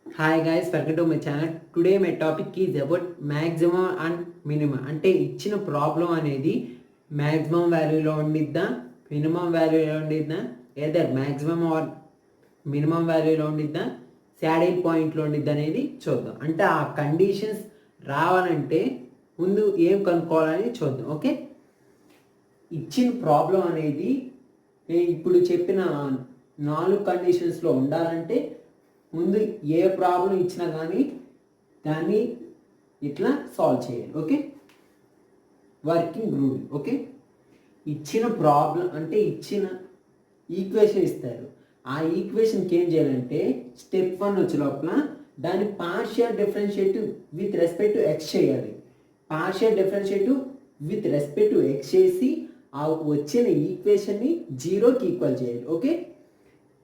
Hi guys, welcome to my channel. Today my topic is about maximum and minimum. అంటే ఇచ్చిన problem అనేది maximum వాల్యూలో ఉండిద్దా, minimum వాల్యూలో ఉండిద్దా, ఏదర్ మ్యాక్సిమం ఆర్ మినిమం వాల్యూలో ఉండిద్దా, శాడిల్ పాయింట్లో ఉండిద్దా అనేది చూద్దాం. అంటే ఆ కండిషన్స్ రావాలంటే ముందు ఏం కనుక్కోవాలని చూద్దాం. ఓకే, ఇచ్చిన ప్రాబ్లం అనేది నేను ఇప్పుడు చెప్పిన 4 కండిషన్స్లో ఉండాలంటే ముందు ఏ ప్రాబ్లం ఇచ్చినా కానీ దాన్ని ఇట్లా సాల్వ్ చేయాలి. Okay, working rule. ఓకే, ఇచ్చిన ప్రాబ్లం అంటే ఇచ్చిన ఈక్వేషన్ ఇస్తారు. ఆ ఈక్వేషన్కి ఏం చేయాలంటే స్టెప్ 1 వచ్చే లోపల దాన్ని partial డిఫరెన్షియేటివ్ with respect to X చేయాలి. Partial డిఫరెన్షియేటివ్ with respect to X చేసి ఆ వచ్చిన ఈక్వేషన్ని జీరోకి ఈక్వల్ చేయాలి. ఓకే,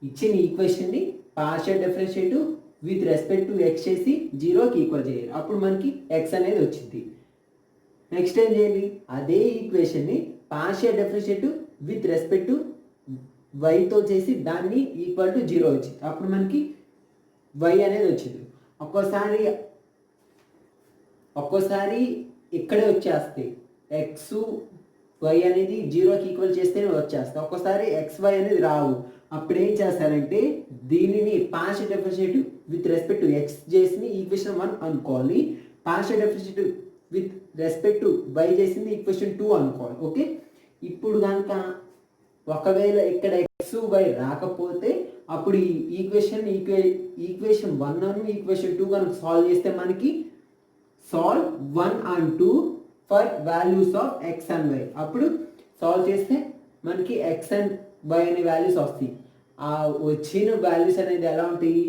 ఇచ్చిన ఈక్వేషన్ని partial డిఫరెన్షియేటివ్ with respect to X చేసి జీరోకి ఈక్వల్ చేయాలి. అప్పుడు మనకి ఎక్స్ అనేది వచ్చింది. నెక్స్ట్ ఏం చేయాలి, అదే ఈక్వేషన్ని పార్షియల్ డిఫరెన్షియేటివ్ విత్ రెస్పెక్ట్ టు వైతో చేసి దాన్ని ఈక్వల్ టు జీరో వచ్చింది. అప్పుడు మనకి వై అనేది వచ్చింది. ఒక్కోసారి ఇక్కడే వచ్చేస్తాయి. ఎక్స్ వై అనేది జీరోకి ఈక్వల్ చేస్తేనే వచ్చేస్తాయి. ఒక్కోసారి ఎక్స్ వై అనేది రావు. అప్పుడు ఏం చేస్తారంటే దీనిని partial డిఫరెన్షియేటివ్ with respect to X చేసి ఈక్వేషన్ 1 అనుకోవాలి. Partial డిఫరెన్షియేటివ్ with respect to Y చేసింది ఈక్వేషన్ 2 అనుకోవాలి. ఓకే, ఇప్పుడు కనుక ఒకవేళ ఇక్కడ ఎక్స్ వై రాకపోతే అప్పుడు ఈ ఈక్వేషన్ 1 అని ఈక్వేషన్ 2 కనుక సాల్వ్ చేస్తే మనకి solve 1 and 2 for values of x and y. అప్పుడు సాల్వ్ చేస్తే మనకి ఎక్స్ అండ్ వై అనే వాల్యూస్ వస్తాయి. ఆ వచ్చిన వాల్యూస్ అనేది ఎలా ఉంటాయి,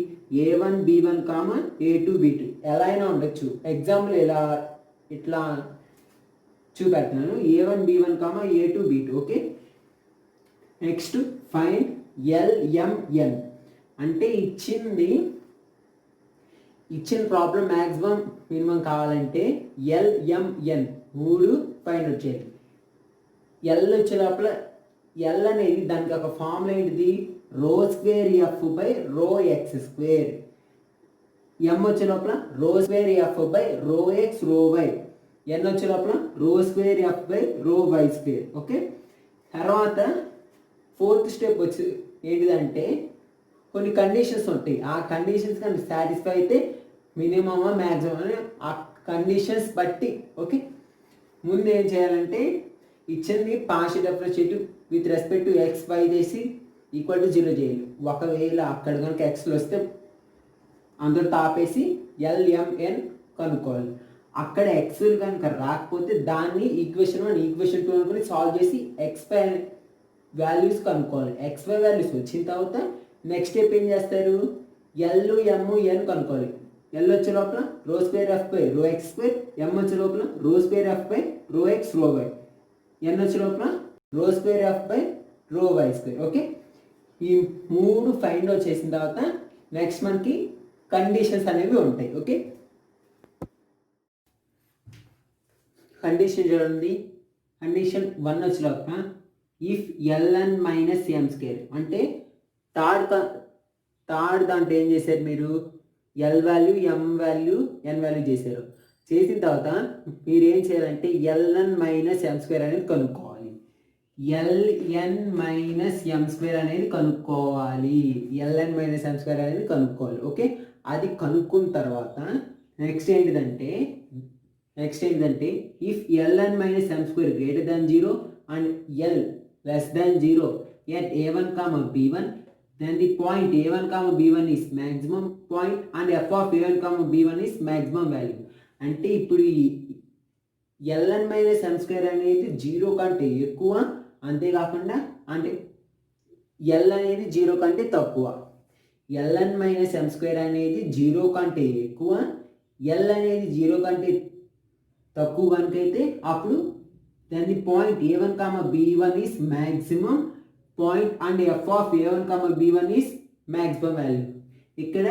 A1 B1 comma A2 B2 ఎలా అయినా ఉండొచ్చు. ఎగ్జాంపుల్ ఇట్లా చూపెడుతున్నాను, A1 B1 comma A2 B2. Okay, next find LMN. అంటే ఇచ్చిన ప్రాబ్లం మ్యాక్సిమం మినిమం కావాలంటే LMN 3 ఫైండ్ అవుట్ చేయాలి. ఎల్ వచ్చే లోపల ఎల్ అనేది దానికి ఒక ఫార్ములా ఏంటిది, rho square F by rho X square. M వచ్చే లోపల rho square F by rho X rho why. N వచ్చే లోపల rho square F by rho why square. Okay, తర్వాత 4th స్టెప్ వచ్చి ఏంటిదంటే కొన్ని కండిషన్స్ ఉంటాయి. ఆ కండిషన్స్ కానీ సాటిస్ఫై అయితే మినిమమా మ్యాక్సిమం అని ఆ కండిషన్స్ బట్టి. ఓకే, ముందు ఏం చేయాలంటే ఇచ్చింది partial డిఫరెన్షియేటివ్ with respect to X Y చేసి ఈక్వల్ టు 0 చేయాలి. ఒకవేళ అక్కడ కనుక ఎక్స్లో వస్తే అందరూ తాపేసి LMN కనుక్కోవాలి. అక్కడ ఎక్స్ కనుక రాకపోతే దాన్ని ఈక్వేషన్ 1 ఈక్వేషన్ 2 అనుకుని సాల్వ్ చేసి ఎక్స్ వై వాల్యూస్ కనుక్కోవాలి. ఎక్స్ వై వాల్యూస్ వచ్చిన తర్వాత నెక్స్ట్ స్టెప్ ఏం చేస్తారు, LMN కనుక్కోవాలి. ఎల్ వచ్చే లోపల rho square F by rho X square. M వచ్చే లోపల rho square F by rho X rho why. N వచ్చే లోపల rho square F by rho why square. Okay, ఈ 3 ఫైండ్ అవుట్ చేసిన తర్వాత నెక్స్ట్ మనకి కండిషన్స్ అనేవి ఉంటాయి. ఓకే, కండిషన్ చూడండి. కండిషన్ 1 వచ్చే లోపల if LN minus M square. అంటే థర్డ్ దాంట్లో ఏం చేశారు మీరు, ఎల్ వాల్యూ ఎం వాల్యూ ఎన్ వాల్యూ చేశారు. చేసిన తర్వాత మీరు ఏం చేయాలంటే LN మైనస్ ఎం స్క్వేర్ అనేది కనుక్కోవాలి. LN మైనస్ ఎం స్క్వేర్ అనేది కనుక్కోవాలి. LN మైనస్ ఎం స్క్వేర్ అనేది కనుక్కోవాలి. ఓకే, అది కనుక్కున్న తర్వాత నెక్స్ట్ ఏంటిదంటే if LN minus M square greater than 0 and L less than 0 at A1 comma B1, then the point A1 comma B1 is maximum point and f of A1 comma B1 is maximum value. అంటే ఇప్పుడు ఈ LN minus M square అనేది 0 కంటే ఎక్కువ, అంతేకాకుండా అంటే L అనేది 0 కంటే తక్కువ. LN మైనస్ ఎం స్క్వేర్ అనేది 0 కంటే ఎక్కువ, L అనేది 0 కంటే తక్కువ కనుకైతే అప్పుడు దాని point A1 comma B1 is maximum point and f of A1 comma B1 is maximum value. ఇక్కడ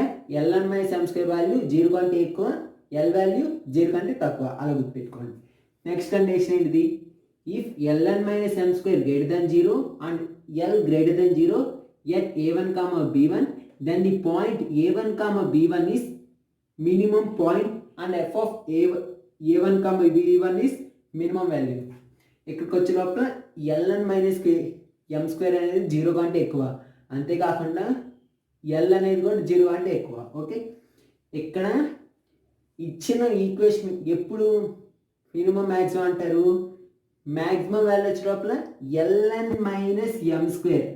LN minus M square value 0 కంటే ఎక్కువ, L వాల్యూ 0 కంటే తక్కువ, అలా గుర్తుపెట్టుకోండి. నెక్స్ట్ కండిషన్ ఏంటిది, if LN minus M square greater than 0 and L greater than 0 at A1 comma B1, then the point a1 comma b1 is minimum point and f of a1 comma b1 is minimum value. ఇక్కడికి వచ్చే లోపల ln minus m square అనేది 0 కంటే ఎక్కువ, అంతేకాకుండా L అనేది కూడా 0 కంటే ఎక్కువ. ఓకే, ఇక్కడ ఇచ్చిన ఈక్వేషన్ ఎప్పుడు మినిమం మ్యాక్సిమం అంటారు, మ్యాక్సిమం వాల్యూ వచ్చే లోపల ln minus m square,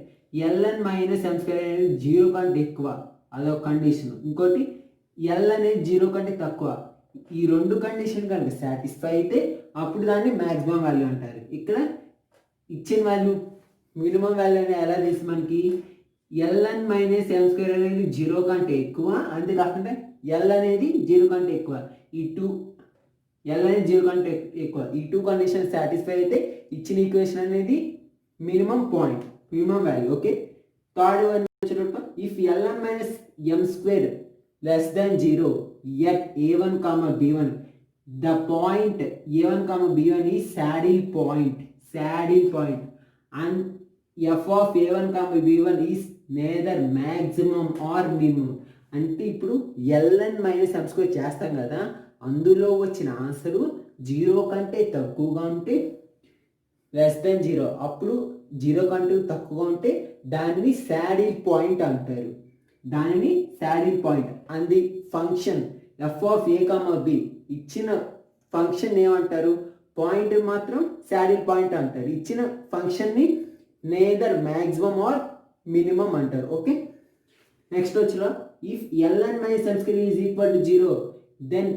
ln minus m square అనేది 0 కంటే ఎక్కువ, అదొక కండిషన్. ఇంకోటి ఎల్ అనేది 0 కంటే తక్కువ. ఈ రెండు కండిషన్ కనుక సాటిస్ఫై అయితే అప్పుడు దాన్ని మ్యాక్సిమం వాల్యూ అంటారు. ఇక్కడ ఇచ్చిన వాల్యూ మినిమం వాల్యూ అనేది ఎలా తెలుసు మనకి, ln మైనస్ m స్క్వేర్ అనేది 0 కంటే ఎక్కువ, అంతేకాకుండా ఎల్ అనేది 0 కంటే ఎక్కువ. ఈ టూ ఎల్ అనేది 0 కంటే ఎక్కువ, ఈ టూ కండిషన్ సాటిస్ఫై అయితే ఇచ్చిన ఈక్వేషన్ అనేది minimum point, minimum value. Okay, third one వచ్చేటప్పుడు if ln minus m square less than 0 at a1 comma b1, the point a1 comma b1 is saddle point, and f of a1 comma b1 is neither maximum or minimum. అంటే ఇప్పుడు ln minus m square చేస్తాం కదా, అందులో వచ్చిన answer 0 కంటే తక్కువగా ఉంటే less than 0, అప్పుడు 0 కంటే తక్కువగా ఉంటే దానిని సాడిల్ పాయింట్ అంటారు, దానిని saddle point. And the function f of a comma b, ఇచ్చిన ఫంక్షన్ ఏమంటారు, పాయింట్ మాత్రం సాడిల్ పాయింట్ అంటారు. ఇచ్చిన ఫంక్షన్ని నేదర్ మ్యాక్సిమం ఆర్ మినిమం అంటారు. ఓకే, నెక్స్ట్ వచ్చిన if ln minus m square is equal to 0 then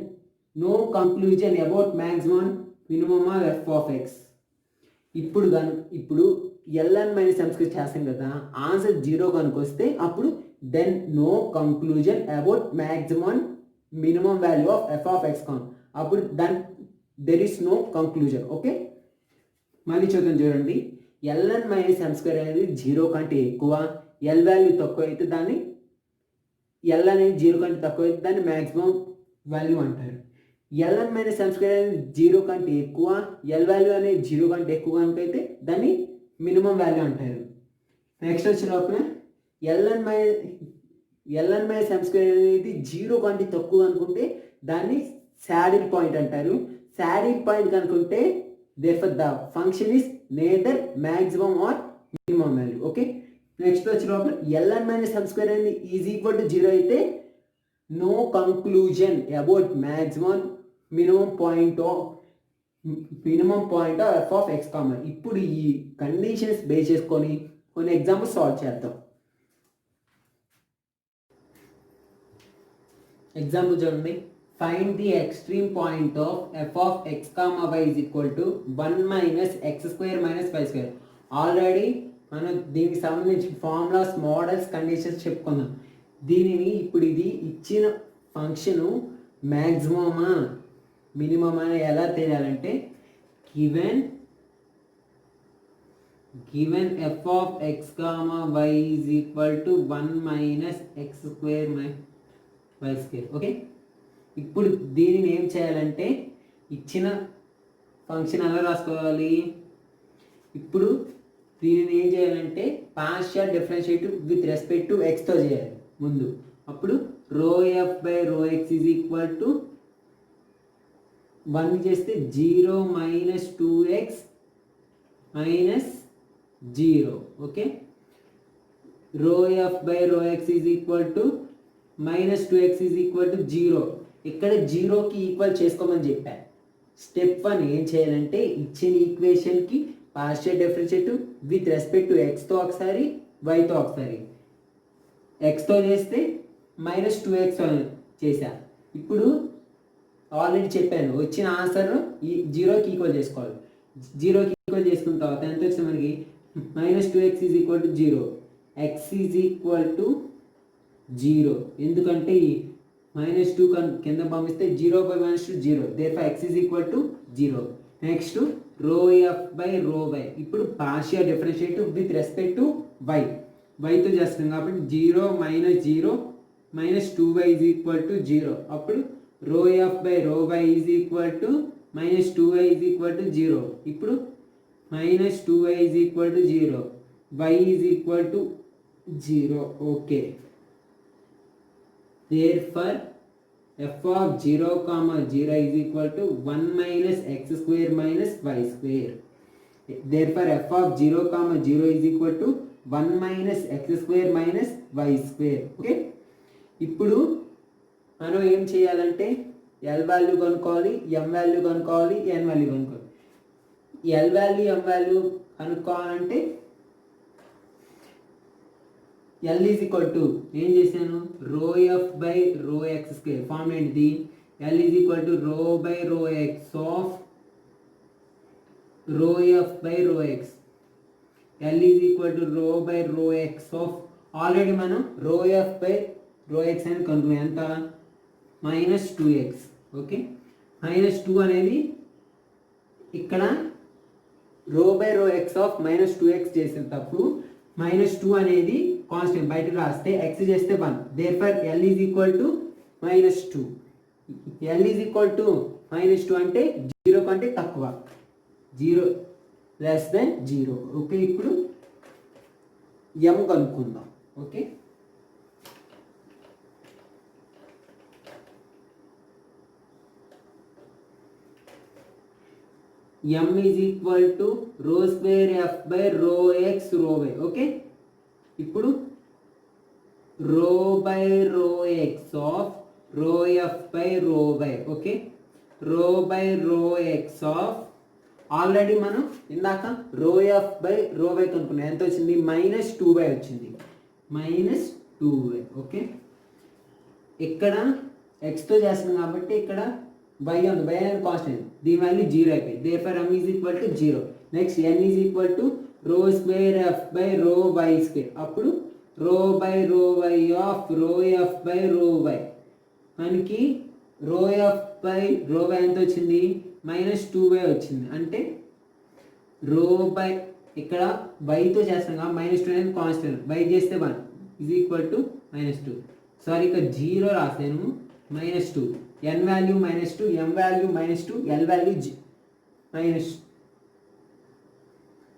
no conclusion about maximum minimum of F of x. ఇప్పుడు ln minus m square చేస్తాం కదా, answer 0 కనుక వస్తే అప్పుడు then no conclusion about maximum minimum value of F of x కాన్, అప్పుడు there is no conclusion. Okay, మళ్ళీ చూడండి, ln మైనస్ m స్క్వేర్ అనేది 0 కంటే ఎక్కువ, ఎల్ వాల్యూ తక్కువ అయితే దాన్ని ఎల్ అనేది 0 కంటే తక్కువ అయితే దాన్ని మ్యాక్సిమం వాల్యూ అంటారు. ln మైనస్ m స్క్వేర్ అనేది 0 కంటే ఎక్కువ, ఎల్ వాల్యూ అనేది 0 కంటే ఎక్కువ కనుకైతే దాన్ని మినిమం వాల్యూ అంటారు. నెక్స్ట్ వచ్చిన ln మైనస్ m స్క్వేర్ అనేది 0 కంటే తక్కువ అనుకుంటే దాన్ని సాడిల్ పాయింట్ అంటారు. సాడిల్ పాయింట్ కనుకుంటే therefore the function is neither maximum or minimum value. Okay, next వచ్చిన ln మైనస్ m స్క్వేర్ అనేది ఈజ్ ఈక్వల్ టు 0 అయితే no conclusion about maximum minimum point of F of X comma. ఇప్పుడు ఈ conditions base చేసుకొని కొన్ని examples solve చేద్దాం. Example చూడండి, find the extreme point of F of X comma y is equal to 1 minus x square minus y square. Already మనం దీనికి సంబంధించిన formulas, models, conditions చెప్పుకుందాం. దీనిని ఇప్పుడు ఇది ఇచ్చిన ఫంక్షను మ్యాక్సిమమా మినిమమా అని ఎలా తెలియాలంటే given f of X comma y is equal to 1 minus x square y square. Okay, ఇప్పుడు దీనిని ఏం చేయాలంటే ఇచ్చిన ఫంక్షన్ ఎలా రాసుకోవాలి, ఇప్పుడు దీనిని ఏం చేయాలంటే పార్షియల్ డిఫరెన్షియేటివ్ విత్ రెస్పెక్ట్ టు ఎక్స్తో చేయాలి ముందు. అప్పుడు rho f by rho X is equal to 1 చేస్తే 0 మైనస్ 2x మైనస్ 0. ఓకే, రో f by rho X is equal to minus 2x is equal to 0. ఇక్కడ 0కి ఈక్వల్ చేసుకోమని చెప్పాను. స్టెప్ 1 ఏం చేయాలంటే ఇచ్చిన ఈక్వేషన్కి పార్షియల్ డిఫరెన్షియేటివ్ విత్ రెస్పెక్ట్ టు ఎక్స్తో ఒకసారి, వైతో ఒకసారి. ఎక్స్తో చేస్తే మైనస్ 2x చేశా. ఇప్పుడు ఆల్రెడీ చెప్పాను వచ్చిన ఆన్సర్ ఈ 0కి ఈక్వల్ చేసుకోవాలి. 0కి ఈక్వల్ చేసుకున్న తర్వాత ఎంత వచ్చింది మనకి, minus 2x is equal to 0, x is equal to 0. ఎందుకంటే ఈ మైనస్ 2 కింద పంపిస్తే 0 by minus 2 0, therefore x is equal to 0. Next rho f by rho y, ఇప్పుడు partial డిఫరెన్షియేటివ్ with respect to y, వైతో చేస్తున్నాం కాబట్టి 0 minus 0 minus 2y is equal to 0. అప్పుడు rho f by rho y is equal to minus 2y is equal to 0. ఇప్పుడు minus 2y is equal to 0, y is equal to 0. Okay, therefore f of 0 comma 0 is equal to 1 minus x square minus y square. Therefore f of 0 comma 0 is equal to 1 minus x square minus y square. Okay, ఇప్పుడు మనం ఏం చేయాలంటే L value కనుక్కోవాలి, m value కనుక్కోవాలి, n value కనుక్కోవాలి. L value m value కనుక్కోవాలంటే l is equal to ఏం చేశాను, rho f by rho X square. Form ఏంటిది, l is equal to rho by rho x of rho f by rho x. L is equal to rho by rho x of, already మనం rho f by rho X అని కనుక్కున్నాం, ఎంత, -2x. Okay, -2 అనేది ఇక్కడ రో by rho x of -2x చేసేటప్పుడు -2 అనేది constant బయటకు రాస్తే x చేస్తే 1. Therefore L is equal to -2. L is equal to -2 అంటే 0 కంటే తక్కువ, 0 లెస్ దెన్ 0. ఓకే, ఇప్పుడు m కనుక్కుందాం. Okay, m is equal to rho square f by rho x rho y. Okay, ఇప్పుడు rho by rho x of rho f by rho y. Okay, rho by rho x of, already మనం ఇందాక rho f by rho y కనుక్కున్నాం, ఎంత వచ్చింది, -2y వచ్చింది, -2y. Okay, ఇక్కడ xతో చేస్తున్నాం కాబట్టి ఇక్కడ y ఉంది, y అనేది కాన్స్టెంట్, దీని వాల్యూ 0 అయిపోయింది. Therefore m is equal to 0. Next n is equal to rho square F by rho why square. అప్పుడు rho by rho y of rho f by rho y. మనకి rho f by rho why ఎంత వచ్చింది, -2y వచ్చింది. అంటే రో by, ఇక్కడ వైతో చేస్తాం కదా, -2 అనేది కాన్స్టెంట్, బై చేస్తే 1 ఈజ్ ఈక్వల్ టు -2. సారీ, ఇక్కడ 0 రాసాను, -2, n value -2, m value -2, l value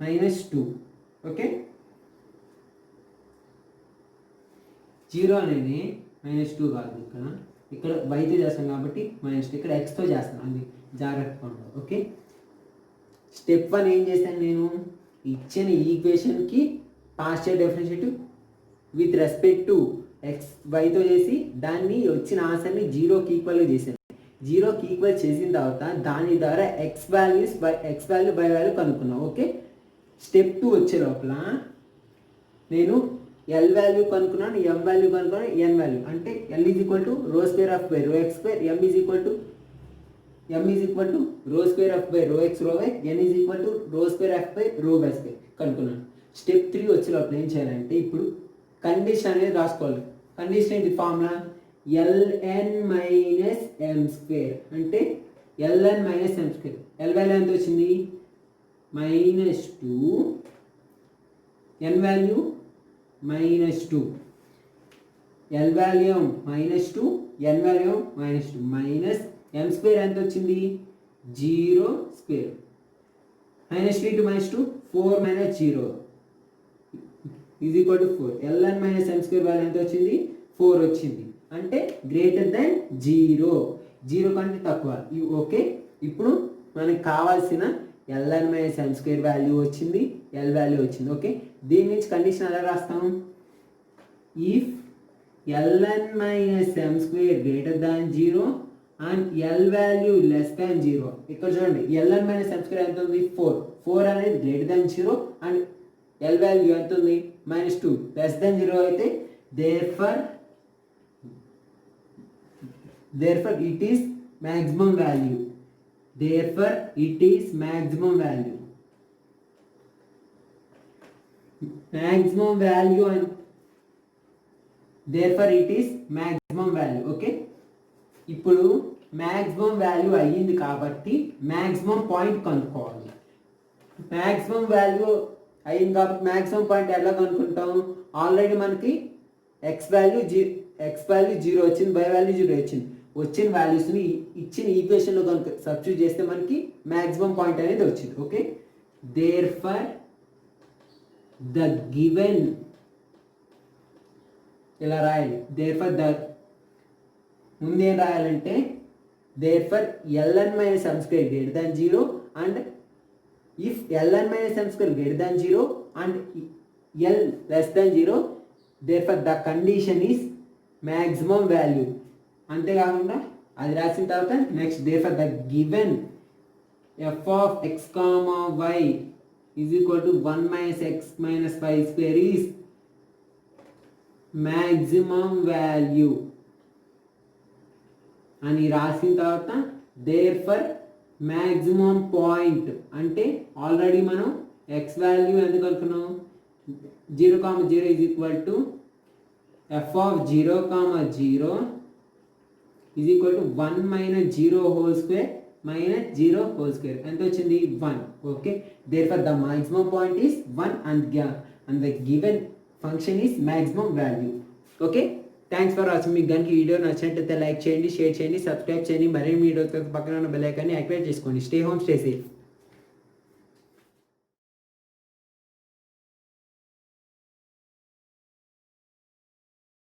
-2. Okay, 0 అనేది -2 కాదు, ఇక్కడ వైతో చేస్తాం కాబట్టి -2, ఇక్కడ xతో చేస్తాను, అది జాగ్రత్తగా ఉండదు. ఓకే, స్టెప్ 1 ఏం చేశాను నేను, ఇచ్చిన ఈక్వేషన్కి partial డిఫరెన్షియేటివ్ with respect to x వైతో చేసి దాన్ని వచ్చిన ఆన్సర్ని 0కి ఈక్వల్గా చేశాను. 0కి ఈక్వల్ చేసిన తర్వాత దాని ద్వారా ఎక్స్ వాల్యూ బై వాల్యూ కనుక్కున్నాం. ఓకే, స్టెప్ 2 వచ్చే లోపల నేను ఎల్ వాల్యూ కనుక్కున్నాను, ఎం వాల్యూ కనుక్కున్నాను, ఎన్ వాల్యూ. అంటే l is equal to rho square of by rho X square, m is equal to rho square of by rho X rho why, n is equal to rho square of by rho why square కనుక్కున్నాను. Step 3 వచ్చే లోపల ఏం చేయాలంటే ఇప్పుడు condition అనేది రాసుకోవాలి. Condition ఏంటి, formula ln minus m square. అంటే ln minus m square, l value ఎంత వచ్చింది, -2, n value -2, l value -2, n value -2, minus m square ఎంత వచ్చింది, 0 square, -3 to -2, 4 - 0 is equal to 4. ln minus m square value ఎంత వచ్చింది, 4 వచ్చింది. అంటే గ్రేటర్ దెన్ 0 కంటే తక్కువ. ఓకే, ఇప్పుడు మనకి కావాల్సిన ln minus m square value వచ్చింది, l వాల్యూ వచ్చింది. ఓకే, దీని నుంచి కండిషన్ ఎలా రాస్తాం, if ln minus m square greater than 0 and l value less than 0. ఇక్కడ చూడండి, ln మైనస్ m స్క్వేర్ ఎంత ఉంది, 4 అనేది greater than 0 and l value ఎంత ఉంది, -2, లెస్ దాన్ 0 అయితే therefore it is maximum value. Therefore it is maximum value. Maximum value and therefore it is maximum value. Okay, ఇప్పుడు maximum value అయ్యింది కాబట్టి maximum point కనుక్కోవాలి. maximum value అయింది కాబట్టి maximum point ఎలా కనుక్కుంటాం, ఆల్రెడీ మనకి x వాల్యూ 0 వచ్చింది, y వాల్యూ 0 వచ్చింది. వచ్చిన వాల్యూస్ని ఇచ్చిన ఈక్వేషన్లో కనుక సబ్స్టిట్యూట్ చేస్తే మనకి మ్యాక్సిమం పాయింట్ అనేది వచ్చింది. ఓకే, దేర్ఫర్ ద గివెన్, ఇలా రాయాలి, దేర్ఫర్ ముందు ఏం రాయాలంటే therefore ln minus m square greater than 0 and if ln minus m square greater than 0 and l less than 0 therefore the condition is maximum value. అంతేకాకుండా అది రాసిన తర్వాత next therefore the given f of x comma y is equal to 1 minus x minus y square is maximum value అని రాసిన తర్వాత therefore maximum point అంటే already మనం x value ఎందుకు అనుకున్నాం 0, 0 is equal to f of 0, 0 is equal to 1 minus 0 whole square minus 0 whole square. ఎంత వచ్చింది 1. Okay, therefore the maximum point is 1 and the given function is maximum value. Okay, thanks for watching. మీకు కనుక ఈ video నచ్చినట్లయితే like చేయండి, share చేయండి, subscribe చేయండి. మరిన్ని వీడియోతో పక్కన ఉన్న బెల్ ఐకాన్ని యాక్టివేట్ చేసుకోండి. Stay home, stay safe.